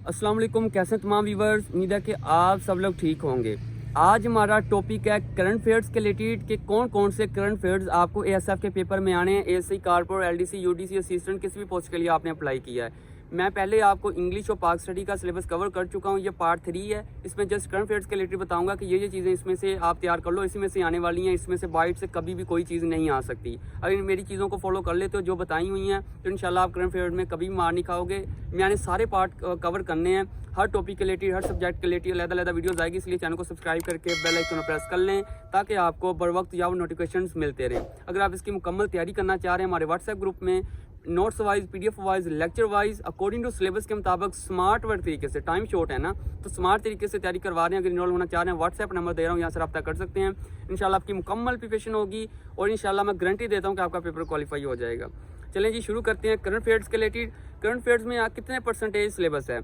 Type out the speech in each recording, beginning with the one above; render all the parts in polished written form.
अस्सलाम वालेकुम, कैसे हैं तमाम व्यूवर्स। उम्मीद है कि आप सब लोग ठीक होंगे। आज हमारा टॉपिक है करंट अफेयर्स के रिलेटेड कि कौन कौन से करंट अफेयर्स आपको एएसएफ के पेपर में आने हैं। एएससी, कारपोर, एलडीसी, यूडीसी असिस्टेंट किसी भी पोस्ट के लिए आपने अप्लाई किया है। मैं पहले आपको इंग्लिश और पाक स्टडी का सिलेबस कवर कर चुका हूँ, ये पार्ट 3 है। इसमें जस्ट करंट अफेयर्स के रिलेटेड बताऊंगा कि ये चीज़ें इसमें से आप तैयार कर लो, इसी में से आने वाली हैं। इसमें से बाइट से कभी भी कोई चीज़ नहीं आ सकती। अगर मेरी चीज़ों को फॉलो कर लेते हो जो बताई हुई हैं तो इंशाल्लाह आप करंट अफेयर्स में कभी भी मार नहीं खाओगे। मैंने सारे पार्ट कवर करने हैं, हर टॉपिक के रिलेटेड, हर सब्जेक्ट के रिलेटेड अलग-अलग वीडियोस आएगी, इसलिए चैनल को सब्सक्राइब करके बेल आइकन प्रेस कर लें ताकि आपको बर वक्त या नोटिफिकेशंस मिलते रहें। अगर आप इसकी मुकम्मल तैयारी करना चाह रहे हैं, हमारे व्हाट्सएप ग्रुप में notes wise, PDF wise, lecture wise, according to syllabus के मुताबिक स्मार्ट वर्क तरीके से, टाइम शॉर्ट है ना तो स्मार्ट तरीके से तैयारी करवा रहे हैं। अगर इनरोल होना चाह रहे हैं, व्हाट्सएप नंबर दे रहा हूँ, यहाँ से रब्ता कर सकते हैं। इंशाल्लाह आपकी मुकम्मल प्रिपरेशन होगी और इंशाल्लाह मैं गारंटी देता हूँ कि आपका पेपर क्वालिफाई हो जाएगा। चलें जी, शुरू करते हैं करंट अफेयर्स के रिलेटेड। करंट अफेयर्स में कितने परसेंटेज सिलेबस है?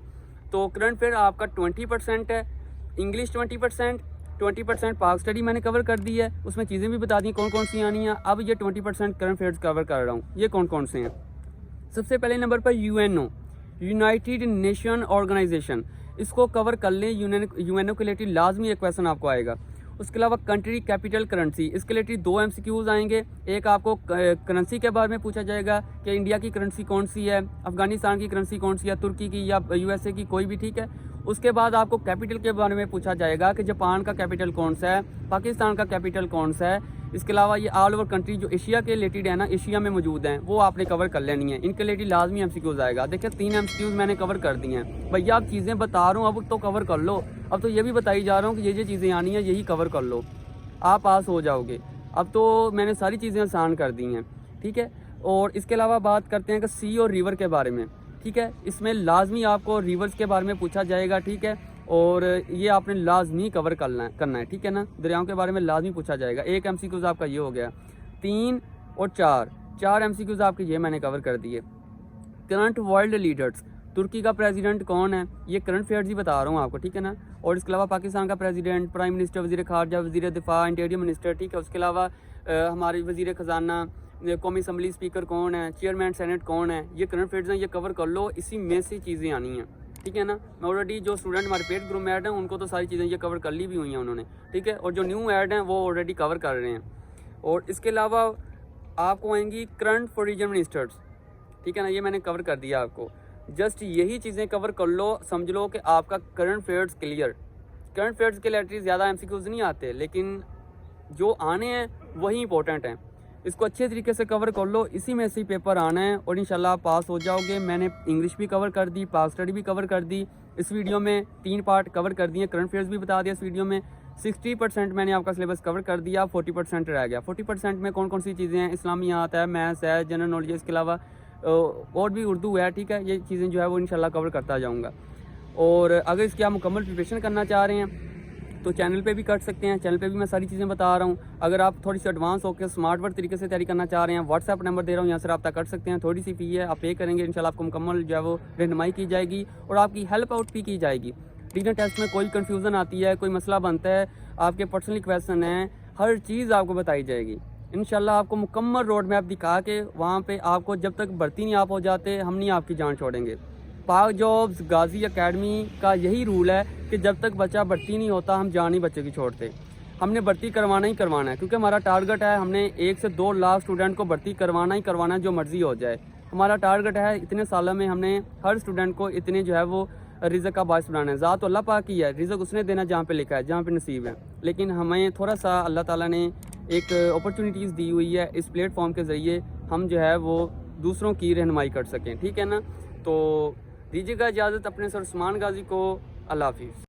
तो करंट अफेयर आपका 20% है, इंग्लिश 20%, 20% पाक स्टडी मैंने कवर कर दी है, उसमें चीज़ें भी बता दी कौन कौन सी आनी है। अब ये 20% करंट अफेयर्स कवर कर रहा हूँ। ये कौन कौन से हैं? सबसे पहले नंबर पर यूएनओ, यूनाइटेड नेशन ऑर्गेनाइजेशन, इसको कवर कर लें। यूएनओ के रिलेटेड लाजमी एक क्वेश्चन आपको आएगा। उसके अलावा कंट्री कैपिटल करेंसी, इसके रिलेटेड 2 MCQs आएंगे। एक आपको करेंसी के बारे में पूछा जाएगा कि इंडिया की करेंसी कौन सी है, अफगानिस्तान की करेंसी कौन सी है, तुर्की की या यूएसए की, कोई भी ठीक है। उसके बाद आपको कैपिटल के बारे में पूछा जाएगा कि जापान का कैपिटल कौन सा है, पाकिस्तान का कैपिटल कौन सा है। इसके अलावा ये ऑल ओवर कंट्री जो एशिया के रिलेटेड है ना, एशिया में मौजूद हैं, वो आपने कवर कर लेनी है। इनके रिलेटेड लाजमी MCQs आएगा। देखिए 3 MCQs मैंने कवर कर दिए हैं। भैया आप चीज़ें बता रहा हूँ, अब तो कवर कर लो। अब तो ये भी बताई जा रहा हूँ कि ये चीज़ें आनी है, यही कवर कर लो, आप पास हो जाओगे। अब तो मैंने सारी चीज़ें आसान कर दी हैं, ठीक है। और इसके अलावा बात करते हैं कि सी और रिवर के बारे में, ठीक है। इसमें लाजमी आपको रिवर्स के बारे में पूछा जाएगा, ठीक है। और ये आपने लाजमी कवर करना है, ठीक है ना। दरियाओं के बारे में लाजमी पूछा जाएगा। 1 MCQs आपका ये हो गया। 3 और 4 MCQs आपके ये मैंने कवर कर दिए। करंट वर्ल्ड लीडर्स, तुर्की का प्रेसिडेंट कौन है, ये करंट अफेयर्स ही बता रहा हूँ आपको, ठीक है ना। और इसके अलावा पाकिस्तान का प्रेसिडेंट, प्राइम मिनिस्टर, वजीर खारजा, वजीर दिफा, इंटीरियर मिनिस्टर, ठीक है। उसके अलावा हमारे वजीर ख़जाना, कौमी असम्बली स्पीकर कौन है, चेयरमैन सेनेट कौन है, ये करंट अफेयर्स हैं, ये कवर कर लो। इसी में से चीज़ें आनी हैं, ठीक है ना। मैं ऑलरेडी जो स्टूडेंट हमारे पेड ग्रुप में ऐड हैं उनको तो सारी चीज़ें ये कवर कर ली भी हुई हैं उन्होंने, ठीक है। और जो न्यू ऐड हैं वो ऑलरेडी कवर कर रहे हैं। और इसके अलावा आपको आएंगी करंट फॉरेन मिनिस्टर्स, ठीक है ना, ये मैंने कवर कर दिया आपको। जस्ट यही चीज़ें कवर कर लो, समझ लो कि आपका current affairs clear. Current affairs के रिलेटेड ज़्यादा MCQs नहीं आते, लेकिन जो आने हैं वही इंपॉर्टेंट हैं। इसको अच्छे तरीके से कवर कर लो, इसी में से पेपर आना है और इंशाल्लाह आप पास हो जाओगे। मैंने इंग्लिश भी कवर कर दी, पाक स्टडी भी कवर कर दी। इस वीडियो में 3 पार्ट कवर कर दिए, करंट अफेयर्स भी बता दिया इस वीडियो में। 60% मैंने आपका सिलेबस कवर कर दिया, 40% रह गया। 40% में कौन कौन सी चीज़ें हैं? इस्लामियात है, मैथ्स है, जनरल नॉलेज, इसके अलावा और भी उर्दू है, ठीक है। ये चीज़ें जो है वो इंशाल्लाह कवर करता जाऊँगा। और अगर इसकी आप मुकम्मल प्रिपरेशन करना चाह रहे हैं तो चैनल पे भी कर सकते हैं। चैनल पे भी मैं सारी चीज़ें बता रहा हूँ। अगर आप थोड़ी सी एडवांस होकर स्मार्ट वर्क तरीके से तैयारी करना चाह रहे हैं, व्हाट्सएप नंबर दे रहा हूँ, यहाँ से रब्ता कर सकते हैं। थोड़ी सी फ़ी है, आप पे करेंगे, इंशाल्लाह आपको मुकम्मल जो है वो रहनुमाई की जाएगी और आपकी हेल्प आउट भी की जाएगी। रीजन टेस्ट में कोई कन्फ्यूज़न आती है, कोई मसला बनता है, आपके पर्सनली क्वेश्चन हैं, हर चीज़ आपको बताई जाएगी। इंशाल्लाह आपको मुकम्मल रोड मैप दिखा के वहाँ पर आपको, जब तक भर्ती नहीं आप हो जाते, हम नहीं आपकी जान छोड़ेंगे। पाक जॉब्स गाजी एकेडमी का यही रूल है कि जब तक बच्चा भर्ती नहीं होता हम जान ही बच्चे की छोड़ते। हमने भर्ती करवाना ही करवाना है, क्योंकि हमारा टारगेट है, हमने 1 से 2 लाख स्टूडेंट को भर्ती करवाना ही करवाना है, जो मर्ज़ी हो जाए। हमारा टारगेट है, इतने सालों में हमने हर स्टूडेंट को इतने जो है वो रिज़्क़ का बायस बनाना है। ज़ात तो अल्लाह पाक की है, रिज़्क़ उसने देना जहाँ पे लिखा है, जहाँ पे नसीब है। लेकिन हमें थोड़ा सा अल्लाह ताला ने एक अपॉर्चुनिटीज़ दी हुई है, इस प्लेटफॉर्म के ज़रिए हम जो है वो दूसरों की रहनुमाई कर सकें, ठीक है ना। तो दीजिएगा इजाज़त अपने सर उस्मान गाजी को। अल्लाह हाफिज़।